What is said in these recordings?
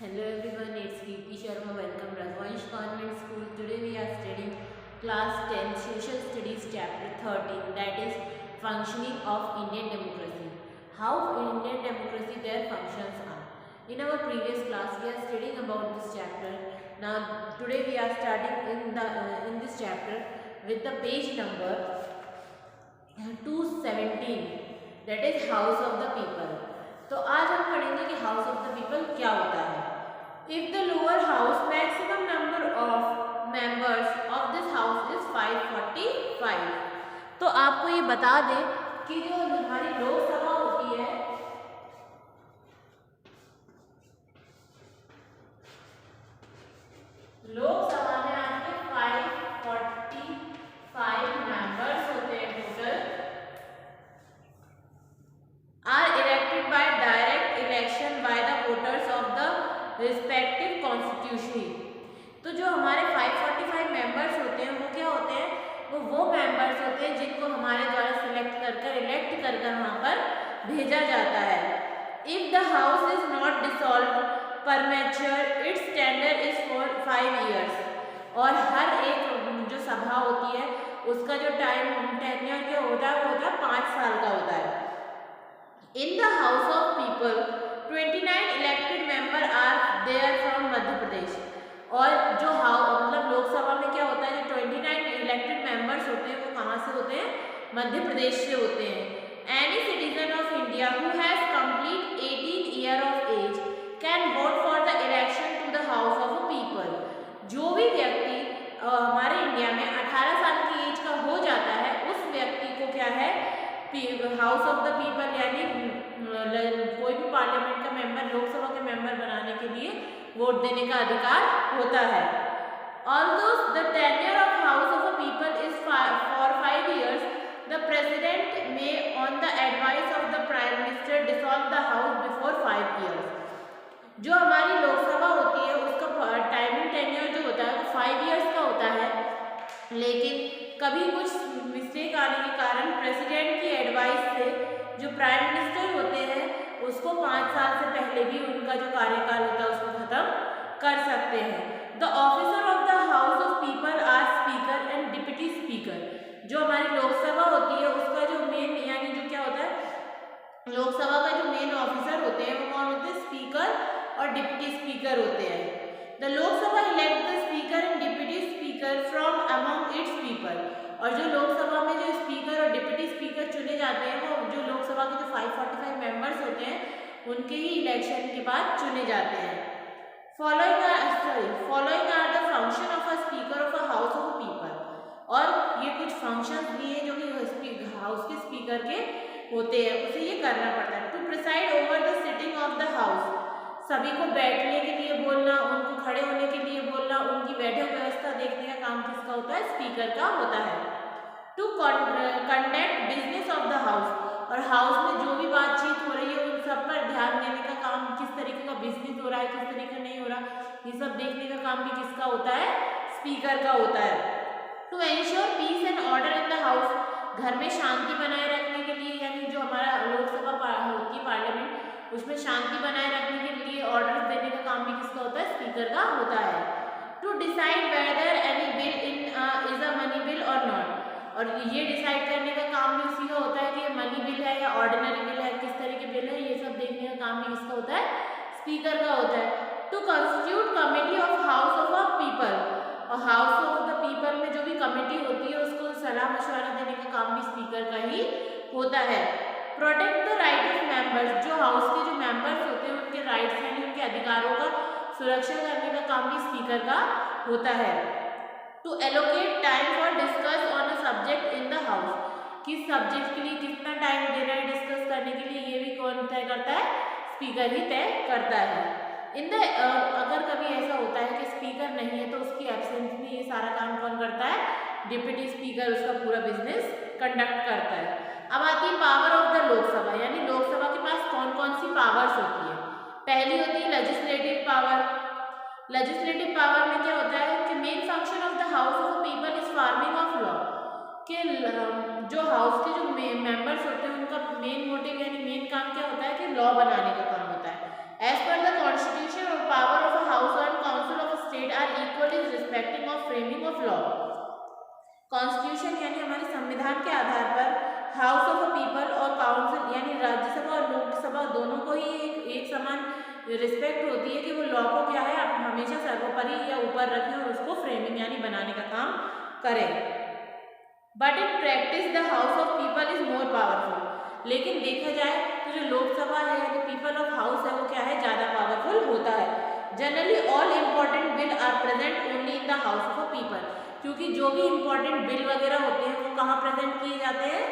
Hello everyone, it's Deepti Sharma. Welcome Raghuvansh Convent School. Today we are studying class 10 Social Studies chapter 13, that is functioning of Indian democracy. How Indian democracy their functions are. In our previous class we are studying about this chapter. Now today we are starting in this chapter with the page number 217, that is House of the People. तो आज हम पढ़ेंगे कि house of the people क्या होता है. If the lower house maximum number of members of this house is 545. तो आपको ये बता दें कि जो हमारी लोकसभा होती है लोकसभा में आपके 545 मेंबर्स होते हैं total, are elected by direct election by the voters of the respective constituency. तो जो हमारे 545 मेंबर्स होते हैं वो क्या होते हैं, वो मेंबर्स होते हैं जिनको हमारे द्वारा सिलेक्ट कर इलेक्ट कर वहाँ पर भेजा जाता है. If the house is not dissolve premature its tenure is for 5 years. और हर एक जो सभा होती है उसका जो टाइम टेन्योर क्या होता है वो होता है 5 साल का होता है. In the House of People, 29 elected members are there from Madhya Pradesh. और जो मतलब लोकसभा में क्या होता है, जो 29 इलेक्टेड मेंबर्स होते हैं वो कहाँ से होते हैं, मध्य प्रदेश से होते हैं. Any citizen of India who has complete 18 years of age can vote for the election to the House of People. जो भी व्यक्ति हमारे इंडिया में 18 साल की एज का हो जाता है उस व्यक्ति को क्या है, हाउस ऑफ द पीपल यानी कोई भी पार्लियामेंट का मेंबर, लोकसभा के मेंबर बनाने के लिए वोट देने का अधिकार होता है. Although the tenure of House of the People is for 5 years, the President may, on the advice of the Prime Minister, dissolve the House before 5 years. जो हमारी लोकसभा होती है उसका टाइमिंग टेन्योर जो होता है वो 5 years का होता है, लेकिन कभी कुछ मिस्टेक आने के कारण प्रेसिडेंट की एडवाइस से जो प्राइम मिनिस्टर होते हैं उसको 5 साल से पहले भी उनका जो कार्यकाल होता है उसको खत्म कर सकते हैं. The officer of the house of people are speaker and deputy speaker. जो हमारी लोकसभा होती है उसका जो मेन यानी जो क्या होता है, लोकसभा का जो मेन ऑफिसर होते हैं वो कौन होते हैं, स्पीकर और डिप्टी स्पीकर होते हैं. The Lok Sabha elect the speaker and deputy speaker from among it's people. और जो लोकसभा में जो स्पीकर और डिप्टी स्पीकर चुने जाते हैं वो जो लोकसभा के जो 545 मेंबर्स होते हैं उनके ही इलेक्शन के बाद चुने जाते हैं. Following are the function of a speaker of a house of people. और ये कुछ फंक्शंस दिए जो कि हाउस के स्पीकर के होते हैं, उसे ये करना पड़ता है. To preside over the sitting of the house. सभी को बैठने के लिए बोलना, उनको खड़े होने के लिए बोलना, उनकी बैठक व्यवस्था देखने का काम किसका होता है, स्पीकर का होता है. To conduct business of the house. और हाउस में जो भी बातचीत हो रही है उन सब पर ध्यान देने का काम, किस तरीके का बिजनेस हो रहा है किस तरीके नहीं हो रहा, ये सब देखने का काम भी किसका होता है, स्पीकर का होता है. To ensure peace and order in the house. घर में शांति बनाए रखने के लिए यानी जो हमारा लोकसभा होती है पार्लियामेंट उसमें शांति बनाए रखने के लिए ऑर्डर देने का काम भी किसका होता है, स्पीकर का होता है. To decide whether any bill is a money bill और नॉट. और ये डिसाइड करने का काम भी उसी का होता है कि ये मनी बिल है या ऑर्डिनरी बिल है, किस तरह के बिल है, ये सब देखने का काम भी किसका होता है, स्पीकर का होता है. To constitute committee of house of a people. और हाउस ऑफ द पीपल में जो भी कमेटी होती है उसको सलाह मशवरा देने का काम भी स्पीकर का ही होता है. Protect the right of members. जो हाउस के जो मेंबर्स होते हैं उनके राइट्स यानी उनके अधिकारों का सुरक्षा करने का काम भी स्पीकर का होता है. To allocate time for discuss on a subject in the house. किस सब्जेक्ट के लिए कितना टाइम देना है डिस्कस करने के लिए ये भी कौन तय करता है, स्पीकर ही तय करता है. इन द अगर कभी ऐसा होता है कि स्पीकर नहीं है तो उसकी एब्सेंस में ये सारा काम कौन करता है, डिप्टी स्पीकर उसका पूरा बिजनेस कंडक्ट करता है. अब आती है पावर ऑफ द लोकसभा, यानी लोकसभा के पास कौन कौन सी पावर्स होती है. पहली होती है लेजिस्लेटिव पावर. लेजिस्लेटिव पावर में क्या होता है कि main function of the house of people is forming of law. कि जो हाउस के जो मेंबर्स होते हैं उनका मेन मोटिव यानी मेन काम क्या होता है कि लॉ बनाने का काम होता है. एज पर द कॉन्स्टिट्यूशन और power framing of law. Constitution यानी हमारे संविधान के आधार पर हाउस ऑफ पीपल और काउंसिल यानी राज्यसभा और लोकसभा दोनों को ही एक समान रिस्पेक्ट होती है कि वो लॉ को क्या है हमेशा सर्वोपरि या ऊपर रखें और उसको फ्रेमिंग यानी बनाने का काम करें। But in practice the house of people is more powerful. लेकिन देखा जाए तो जो लोकसभा है यानी पीपल ऑफ हाउस है वो क्या है ज़्यादा पावरफुल होता है। Generally all important bill are present only in the house of people, क्योंकि जो भी इम्पोर्टेंट बिल वगैरह होते हैं वो कहाँ प्रेजेंट किए जाते हैं,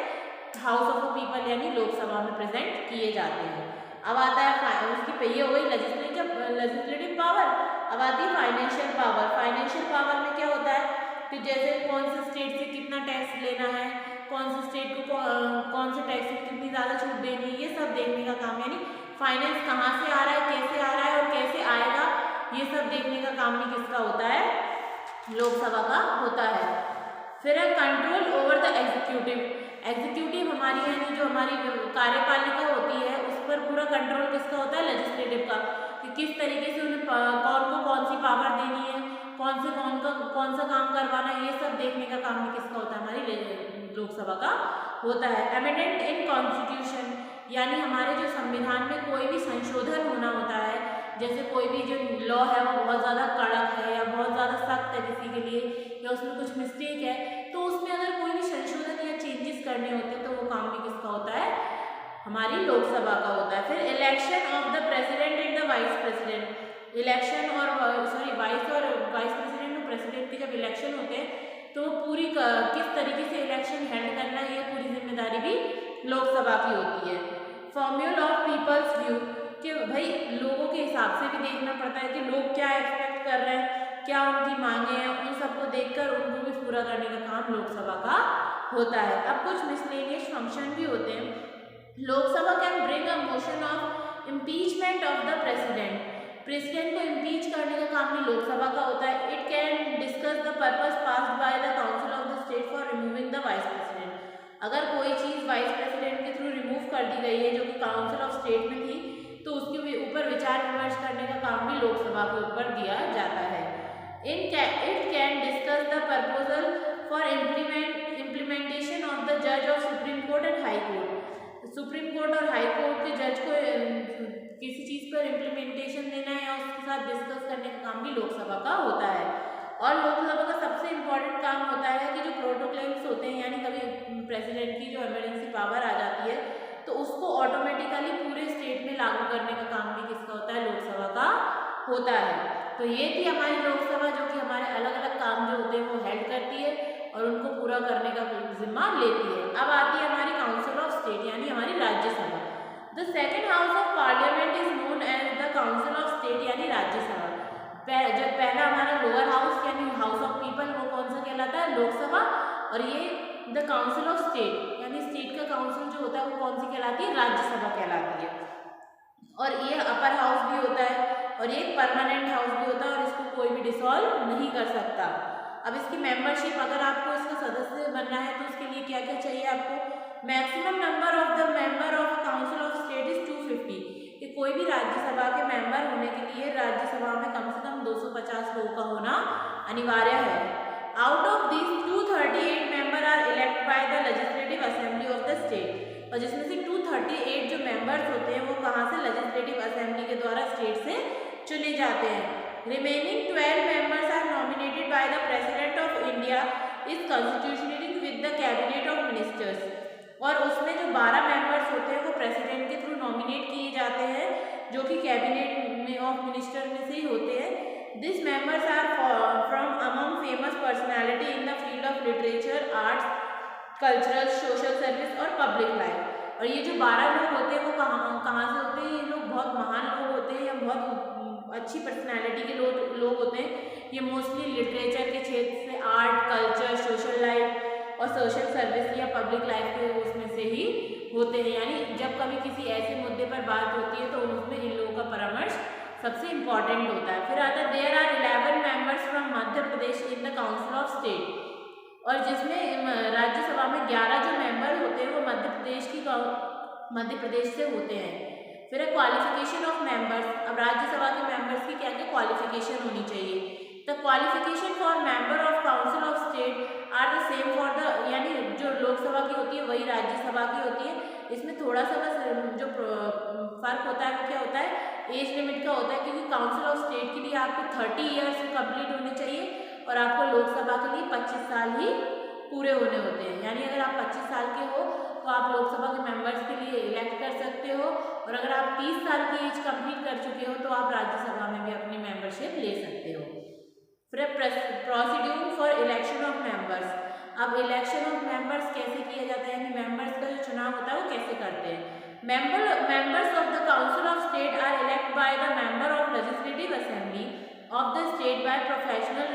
हाउस ऑफ पीपल यानी लोकसभा में प्रेजेंट किए जाते हैं। अब आता है उसकी ये हो गई लेजिस्लेटिव पावर। अब आती है फाइनेंशियल पावर। फाइनेंशियल पावर में क्या होता है कि जैसे कौन से स्टेट से कितना टैक्स लेना है, कौन से स्टेट को कौन से टैक्स में कितनी ज़्यादा छूट देनी है, ये सब देखने का काम यानी फाइनेंस कहाँ से आ रहा है, कैसे आ रहा है और कैसे आएगा, ये सब देखने का काम भी किसका होता है, लोकसभा का होता है। फिर है control over the executive. Executive हमारी यानी जो हमारी कार्यपालिका होती है उस पर पूरा कंट्रोल किसका होता है, लेजिस्लेटिव का, कि किस तरीके से उन्हें कौन को कौन सी पावर देनी है, कौन सा काम करवाना है, ये सब देखने का काम भी किसका होता है, हमारी लोकसभा का होता है। अमेंडमेंट इन कॉन्स्टिट्यूशन यानी हमारे जो संविधान में कोई भी संशोधन होना होता है, जैसे कोई भी जो लॉ है वो बहुत ज़्यादा कड़क है या बहुत ज़्यादा सख्त है किसी के लिए, या उसमें कुछ मिस्टेक है, तो उसमें अगर कोई भी संशोधन या चेंजेस करने होते हैं तो वो काम भी किसका होता है, हमारी लोकसभा का होता है। फिर election of the president and the vice president. Election और वाइस प्रेसिडेंट और प्रेसिडेंट के जब इलेक्शन होते हैं तो पूरी किस तरीके से इलेक्शन हैंडल करना है, ये पूरी जिम्मेदारी भी लोकसभा की होती है। फॉर्म्यूला ऑफ पीपल्स व्यू कि भाई लोगों के हिसाब से भी देखना पड़ता है कि लोग क्या एक्सपेक्ट कर रहे हैं, क्या उनकी मांगे हैं, उन सबको देखकर उनको भी पूरा करने का काम लोकसभा का होता है। अब कुछ मिसलेनियस फंक्शन भी होते हैं। Lok Sabha can bring a motion of impeachment of the president. President को इम्पीच करने का काम भी लोकसभा का होता है। It can discuss the purpose passed by the council of the state for removing the vice president. अगर कोई चीज़ वाइस प्रेसिडेंट के थ्रू रिमूव कर दी गई है जो कि काउंसिल ऑफ स्टेट में थी, तो उसके ऊपर विचार विमर्श करने का काम भी लोकसभा के ऊपर दिया जाता है। It can discuss the proposal for implementation of the जज of supreme court and high court. Supreme court और हाई कोर्ट के जज को किसी चीज़ पर इम्प्लीमेंटेशन देना है या उसके साथ डिस्कस करने का काम भी लोकसभा का होता है। और लोकसभा का सबसे इम्पॉर्टेंट काम होता है कि जो प्रोटोकॉल्स होते हैं यानी कभी प्रेसिडेंट की जो इमरजेंसी पावर आ जाती है तो उसको ऑटोमेटिकली पूरे स्टेट में लागू करने का काम भी किसका होता है, लोकसभा का होता है। तो ये थी हमारी लोकसभा जो कि हमारे अलग अलग काम जो होते हैं वो हेल्प करती है और उनको पूरा करने का जिम्मा लेती है। अब आती है हमारी काउंसिल ऑफ स्टेट यानी हमारी Rajya Sabha. The second house of parliament is known as the council of state यानी राज्यसभा। जब पहला हमारा लोअर हाउस यानी हाउस ऑफ पीपल वो कौन सा कहलाता है, लोकसभा, और ये द काउंसिल ऑफ स्टेट यानी स्टेट का काउंसिल जो होता है वो कौन सी कहलाती है, राज्यसभा कहलाती है। और ये अपर हाउस भी होता है और ये परमानेंट हाउस भी होता है और इसको कोई भी डिसॉल्व नहीं कर सकता। अब इसकी मेंबरशिप अगर आपको इसका सदस्य बनना है तो उसके लिए क्या क्या चाहिए आपको, maximum number of the member of council of state is 250 कि कोई भी राज्यसभा के मेंबर होने के लिए राज्यसभा में कम से कम 250 लोगों का होना अनिवार्य है। Out of this 238 member are elect by the legislative assembly of the state. और जिसमें से 238 जो मेंबर्स होते हैं वो कहाँ से, लेजिस्लेटिव असेंबली के द्वारा स्टेट से चुने जाते हैं। Remaining 12 members are nominated by the president of India is constitutionally with the cabinet of ministers. और उसमें जो 12 मेंबर्स होते हैं वो प्रेसिडेंट के थ्रू नॉमिनेट किए जाते हैं जो कि कैबिनेट में ऑफ मिनिस्टर में से ही होते हैं। This members are from among famous personality in the field of literature, arts, cultural, social service और पब्लिक लाइफ। और ये जो 12 लोग होते हैं वो कहाँ से होते हैं, ये लोग बहुत महान लोग होते हैं या बहुत अच्छी पर्सनैलिटी के लोग होते हैं। ये मोस्टली लिटरेचर के क्षेत्र से, आर्ट, कल्चर, सोशल लाइफ और सोशल सर्विस या पब्लिक लाइफ के उसमें से ही होते हैं। यानी जब कभी किसी ऐसे मुद्दे पर बात होती है तो उसमें इन लोगों का परामर्श सबसे इम्पॉर्टेंट होता है। फिर आता है there are 11 members from Madhya Pradesh in the council of state. और जिसमें राज्यसभा में 11 जो मेंबर होते हैं वो मध्य प्रदेश से होते हैं। फिर क्वालिफिकेशन ऑफ मेंबर्स। अब राज्यसभा के मेंबर्स की क्या क्या क्वालिफिकेशन होनी चाहिए the qualification for member of council of state are the same for the, यानी जो लोकसभा की होती है वही राज्यसभा की होती है। इसमें थोड़ा सा बस जो फर्क होता है वो क्या होता है, एज लिमिट का होता है, क्योंकि काउंसिल ऑफ स्टेट के लिए आपको 30 ईयर्स कंप्लीट होने चाहिए और आपको लोकसभा के लिए 25 साल ही पूरे होने होते हैं। यानी अगर आप 25 साल के हो तो आप लोकसभा के मेंबर्स के लिए इलेक्ट कर सकते हो, और अगर आप 30 साल की एज कंप्लीट कर चुके हो तो आप राज्यसभा में भी अपनी मेंबरशिप ले सकते हो। फिर procedure for election of members. अब इलेक्शन ऑफ मेंबर्स कैसे किया जाता है, यानी मेंबर्स का जो चुनाव होता है वो कैसे करते हैं। Members of the council of state are elect by the member of legislative assembly of the state by proportional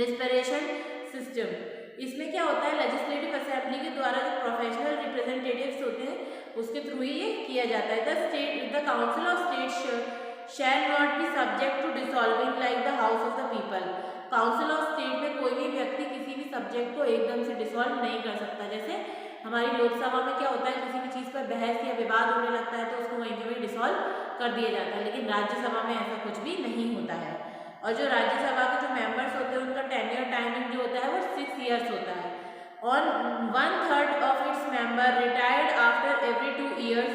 representation system. इसमें क्या होता है, लेजिस्लेटिव असेंबली के द्वारा जो प्रोफेशनल रिप्रेजेंटेटिव्स होते हैं उसके थ्रू ही ये किया जाता है। The council of state shall not be subject to dissolving like the house of the people. Council of state में कोई भी व्यक्ति किसी भी सब्जेक्ट को एकदम से डिसॉल्व नहीं कर सकता। जैसे हमारी लोकसभा में क्या होता है, किसी भी चीज़ पर बहस या विवाद होने लगता है तो उसको वहीं के वहीं डिसॉल्व कर दिया जाता है, लेकिन राज्यसभा में ऐसा कुछ भी नहीं होता है। और जो राज्यसभा के जो मेंबर्स होते हैं उनका टेन्योर टाइमिंग जो होता है वो 6 ईयर्स होता है। और 1/3 of its member retired after every 2 years.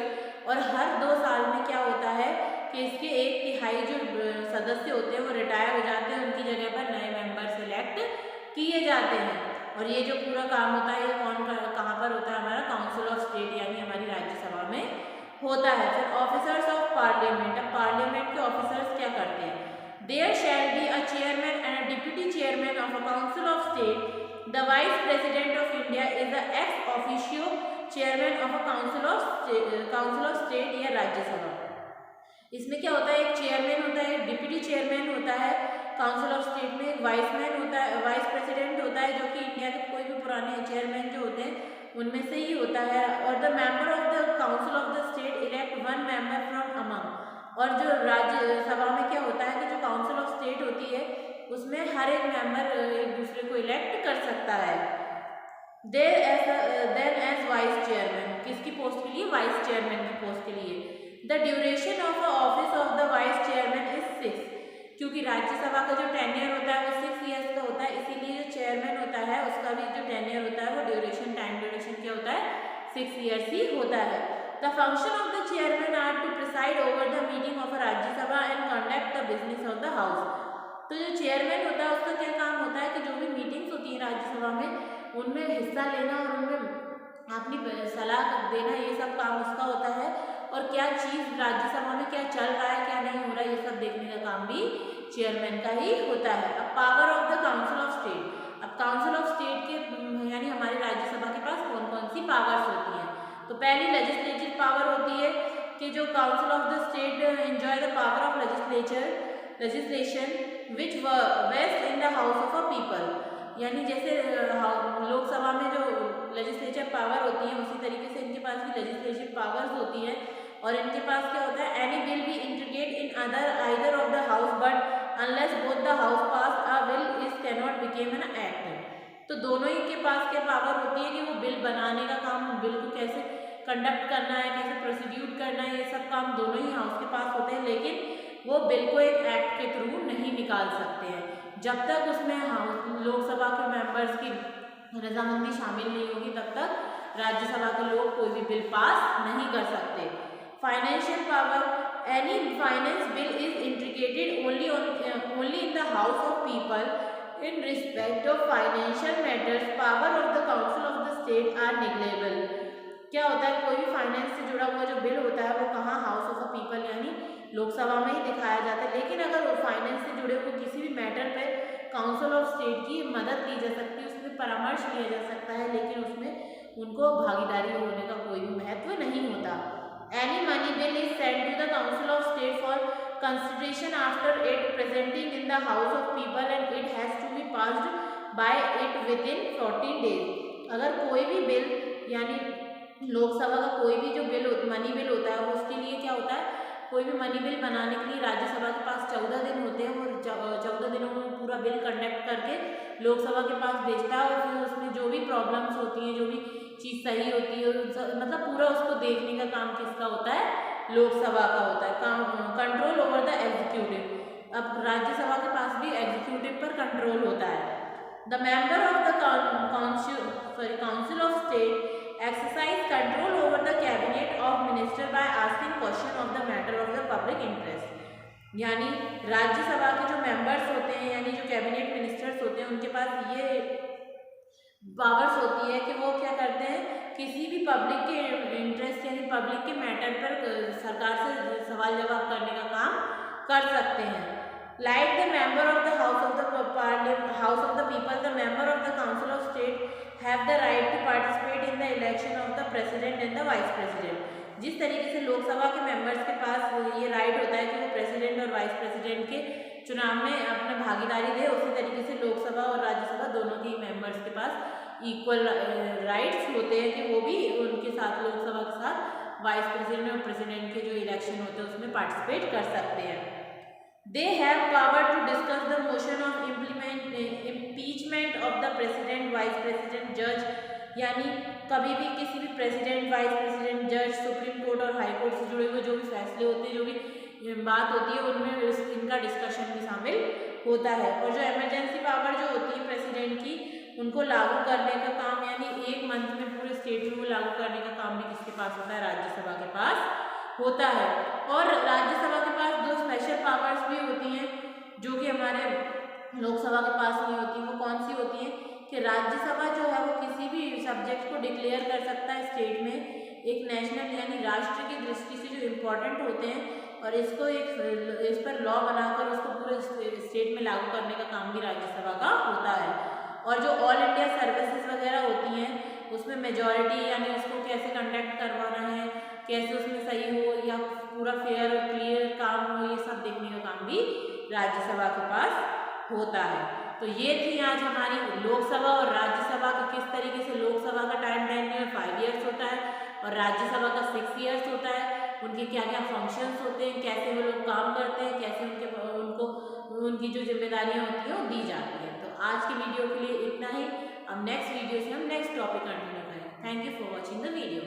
और हर 2 साल में क्या होता है कि इसके 1/3 जो सदस्य होते हैं वो रिटायर हो जाते हैं, उनकी जगह पर नए मेंबर सेलेक्ट किए जाते हैं। और ये जो पूरा काम होता है ये कहाँ पर होता है, हमारा काउंसिल ऑफ स्टेट यानी हमारी राज्यसभा में होता है। फिर ऑफिसर्स ऑफ पार्लियामेंट। अब पार्लियामेंट के ऑफिसर्स क्या करते हैं, there shall be a chairman and a deputy chairman of a council of state. The vice president of India is the ex officio chairman of a council of state या राज्यसभा। इसमें क्या होता है, एक चेयरमैन होता है, एक डिप्यूटी चेयरमैन होता है काउंसिल ऑफ स्टेट में, एक वाइसमैन होता है, वाइस प्रेसिडेंट होता है जो कि इंडिया के कोई भी पुराने चेयरमैन जो होते हैं उनमें से ही होता है। और the member of the council of the state elect 1 member from among. और जो राज्यसभा में क्या होता है कि जो काउंसिल ऑफ स्टेट होती है उसमें हर एक मेंबर एक दूसरे को इलेक्ट कर सकता है। देन एज वाइस चेयरमैन, किसकी पोस्ट के लिए, वाइस चेयरमैन की पोस्ट के लिए। The duration of office of the vice chairman is 6। क्योंकि राज्यसभा का जो टेन्योर होता है वो 6 ईयर्स का होता है, इसीलिए जो चेयरमैन होता है उसका भी जो टेन्योर होता है वो टाइम ड्यूरेशन क्या होता है, 6 ईयर्स ही होता है। The function of the chairman are to preside over the meeting of a Rajya Sabha and conduct the business of the house. तो जो चेयरमैन होता है उसका क्या काम होता है कि जो भी मीटिंग्स होती है राज्यसभा में उनमें हिस्सा लेना और उनमें अपनी सलाह देना, ये सब काम उसका होता है। और क्या चीज़ राज्यसभा में क्या चल रहा है क्या नहीं हो रहा है ये सब देखने का काम भी चेयरमैन का ही होता है। अब power of the council of state. अब काउंसिल ऑफ स्टेट के यानी हमारी राज्यसभा के पास कौन कौन सी पावर्स होती हैं। तो पहली लेजिस्लेटिव पावर होती है कि जो council of the state enjoy the power of legislation which vest in the house of a people. यानी जैसे लोकसभा में जो लेजिस्लेचर पावर होती है उसी तरीके से इनके पास भी लेजिस्लेटिव पावर्स होती है। और इनके पास क्या होता है, any bill be integrate in either of the house but unless both the house pass a bill is cannot become an act. तो दोनों ही के पास क्या पावर होती है कि वो बिल बनाने का काम, बिल को कैसे कंडक्ट करना है, कैसे प्रोसीड्यूट करना है, ये सब काम दोनों ही हाउस के पास होते हैं, लेकिन वो बिल को एक एक्ट के थ्रू नहीं निकाल सकते हैं। जब तक उसमें लोकसभा के मेंबर्स की रजामंदी शामिल नहीं होगी तब तक राज्यसभा के लोग कोई भी बिल पास नहीं कर सकते। Financial power, any finance bill is introduced only in the house of People in respect of financial matters. Power of the council of the State are negligible. क्या होता है, कोई भी फाइनेंस से जुड़ा हुआ जो बिल होता है वो कहाँ, हाउस ऑफ द पीपल यानी लोकसभा में ही दिखाया जाता है। लेकिन अगर वो फाइनेंस से जुड़े हुए किसी भी मैटर पे काउंसिल ऑफ स्टेट की मदद ली जा सकती है, उसमें परामर्श लिया जा सकता है, लेकिन उसमें उनको भागीदारी होने का कोई भी महत्व नहीं होता। Any money bill is send to the council of state for consideration after it presenting in the house of people and it has to be passed by it within 14 days. अगर कोई भी bill यानी लोकसभा का कोई भी जो bill money bill होता है वो उसके लिए क्या होता है, कोई भी मनी बिल बनाने के लिए राज्यसभा के पास 14 दिन होते हैं और 14 दिनों में पूरा बिल कंडक्ट करके लोकसभा के पास भेजता है। और फिर उसमें जो भी प्रॉब्लम्स होती हैं, जो भी चीज़ सही होती है, मतलब पूरा उसको देखने का काम किसका होता है, लोकसभा का होता है। Control over the executive. अब राज्यसभा के पास भी एग्जीक्यूटिव पर कंट्रोल होता है। The member of the council of state exercise control over the cabinet of minister by asking question of the matter of the public interest। यानी राज्यसभा के जो मेंबर्स होते हैं यानी जो कैबिनेट मिनिस्टर्स होते हैं उनके पास ये पावर्स होती है कि वो क्या करते हैं, किसी भी पब्लिक के इंटरेस्ट यानी पब्लिक के मैटर पर सरकार से सवाल जवाब करने का काम कर सकते हैं। Like the member of the House of the Parliament, House of the People, the member of the Council of State have the right to participate in the election of the President and the Vice President। जिस तरीके से लोकसभा के members के पास ये right होता है कि वो प्रेसिडेंट और वाइस प्रेसिडेंट के चुनाव में अपना भागीदारी दे, उसी तरीके से लोकसभा और राज्यसभा दोनों के मेंबर्स के पास इक्वल राइट्स होते हैं कि वो भी उनके साथ लोकसभा के साथ वाइस प्रेसिडेंट और प्रेसिडेंट के जो इलेक्शन होते हैं उसमें पार्टिसिपेट कर सकते हैं। They have power to discuss the motion of impeachment of the president, vice president, judge। यानी कभी भी किसी भी प्रेसिडेंट, वाइस प्रेसिडेंट, जज, सुप्रीम कोर्ट और हाई कोर्ट से जुड़े हुए जो भी फैसले होते हैं, जो भी बात होती है, उनमें इनका डिस्कशन भी शामिल होता है। और जो इमरजेंसी पावर जो होती है प्रेसिडेंट की, उनको लागू करने का काम यानी 1 मंथ में पूरे स्टेट में वो लागू करने का काम भी किसके पास होता है, राज्यसभा के पास होता है। और राज्यसभा के पास 2 स्पेशल पावर्स भी होती हैं जो कि हमारे लोकसभा के पास नहीं होती। वो कौन सी होती हैं कि राज्यसभा जो है वो किसी भी सब्जेक्ट को डिक्लेयर कर सकता है स्टेट में एक नेशनल यानी राष्ट्र की दृष्टि से जो इम्पोर्टेंट होते हैं, और इसको इस पर लॉ बनाकर उसको पूरे स्टेट में लागू करने का काम भी राज्यसभा का होता है। और जो ऑल इंडिया सर्विसेज वगैरह होती हैं उसमें मेजॉरिटी यानी उसको कैसे कंडक्ट करवाना है, कैसे उसमें सही हो या पूरा फेयर और क्लियर काम हो, ये सब देखने का काम भी राज्यसभा के पास होता है। तो ये थी आज हमारी लोकसभा और राज्यसभा का किस तरीके से लोकसभा का टाइम टेन्योर 5 ईयर्स होता है और राज्यसभा का 6 ईयर्स होता है, उनके क्या क्या फंक्शंस होते हैं, कैसे वो लोग काम करते हैं, कैसे उनको उनकी जो जिम्मेदारियाँ होती हैं वो दी जाती हैं। तो आज की वीडियो के लिए इतना ही। अब नेक्स्ट वीडियो से हम नेक्स्ट टॉपिक कंटिन्यू करें। Thank you for watching the video.